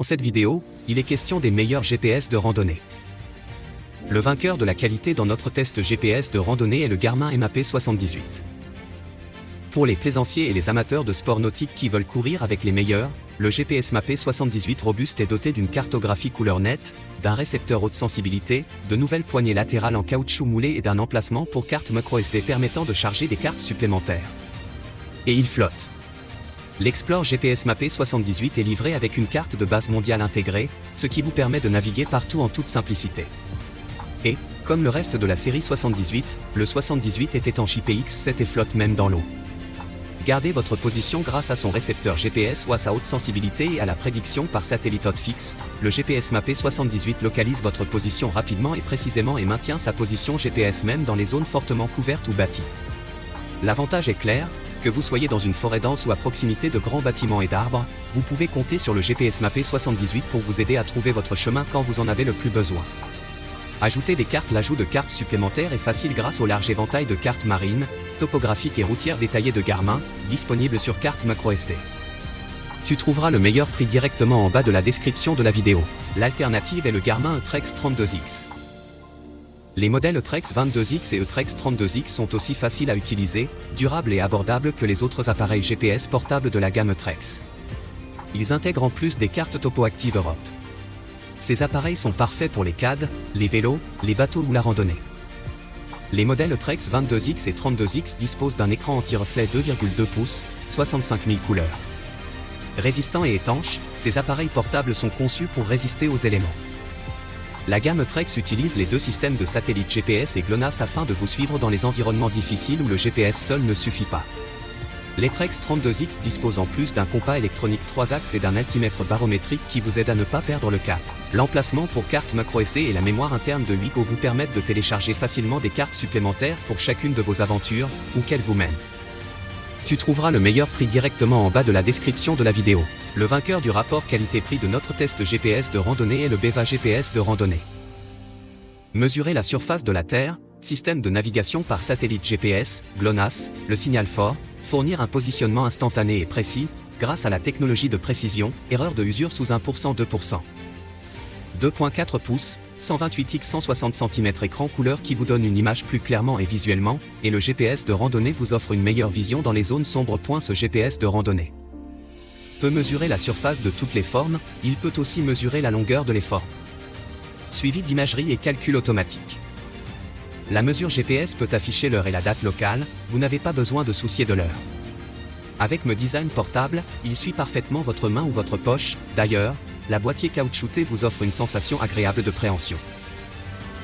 Dans cette vidéo, il est question des meilleurs GPS de randonnée. Le vainqueur de la qualité dans notre test GPS de randonnée est le Garmin MAP78. Pour les plaisanciers et les amateurs de sport nautique qui veulent courir avec les meilleurs, le GPS MAP78 robuste est doté d'une cartographie couleur nette, d'un récepteur haute sensibilité, de nouvelles poignées latérales en caoutchouc moulé et d'un emplacement pour carte microSD permettant de charger des cartes supplémentaires. Et il flotte. L'Explore GPS MAP78 est livré avec une carte de base mondiale intégrée, ce qui vous permet de naviguer partout en toute simplicité. Et, comme le reste de la série 78, le 78 est étanche IPX7 et flotte même dans l'eau. Gardez votre position grâce à son récepteur GPS ou à sa haute sensibilité et à la prédiction par satellite haute fixe. Le GPS MAP78 localise votre position rapidement et précisément et maintient sa position GPS même dans les zones fortement couvertes ou bâties. L'avantage est clair, que vous soyez dans une forêt dense ou à proximité de grands bâtiments et d'arbres, vous pouvez compter sur le GPS MAP78 pour vous aider à trouver votre chemin quand vous en avez le plus besoin. Ajoutez des cartes. L'ajout de cartes supplémentaires est facile grâce au large éventail de cartes marines, topographiques et routières détaillées de Garmin, disponibles sur carte microSD. Tu trouveras le meilleur prix directement en bas de la description de la vidéo. L'alternative est le Garmin Utrex 32X. Les modèles Utrex 22X et Utrex 32X sont aussi faciles à utiliser, durables et abordables que les autres appareils GPS portables de la gamme Utrex. Ils intègrent en plus des cartes Topo Active Europe. Ces appareils sont parfaits pour les quads, les vélos, les bateaux ou la randonnée. Les modèles Utrex 22X et 32X disposent d'un écran anti-reflet 2,2 pouces, 65 000 couleurs. Résistants et étanches, ces appareils portables sont conçus pour résister aux éléments. La gamme Utrex utilise les deux systèmes de satellite GPS et GLONASS afin de vous suivre dans les environnements difficiles où le GPS seul ne suffit pas. L'Utrex 32X dispose en plus d'un compas électronique 3 axes et d'un altimètre barométrique qui vous aide à ne pas perdre le cap. L'emplacement pour carte microSD et la mémoire interne de 8 Go vous permettent de télécharger facilement des cartes supplémentaires pour chacune de vos aventures, où qu'elles vous mènent. Tu trouveras le meilleur prix directement en bas de la description de la vidéo. Le vainqueur du rapport qualité-prix de notre test GPS de randonnée est le BEVA GPS de randonnée. Mesurer la surface de la Terre, système de navigation par satellite GPS, GLONASS, le signal fort, fournir un positionnement instantané et précis, grâce à la technologie de précision, erreur de usure sous 1% 2%. 2.4 pouces, 128x 160 cm écran couleur qui vous donne une image plus clairement et visuellement, et le GPS de randonnée vous offre une meilleure vision dans les zones sombres. Ce GPS de randonnée peut mesurer la surface de toutes les formes, il peut aussi mesurer la longueur de les formes. Suivi d'imagerie et calcul automatique. La mesure GPS peut afficher l'heure et la date locale, vous n'avez pas besoin de soucier de l'heure. Avec Me Design portable, il suit parfaitement votre main ou votre poche. D'ailleurs, la boîtier caoutchouté vous offre une sensation agréable de préhension.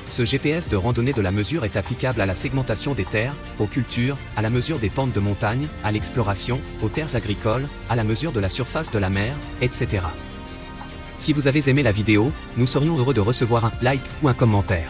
Ce GPS de randonnée de la mesure est applicable à la segmentation des terres, aux cultures, à la mesure des pentes de montagne, à l'exploration, aux terres agricoles, à la mesure de la surface de la mer, etc. Si vous avez aimé la vidéo, nous serions heureux de recevoir un like ou un commentaire.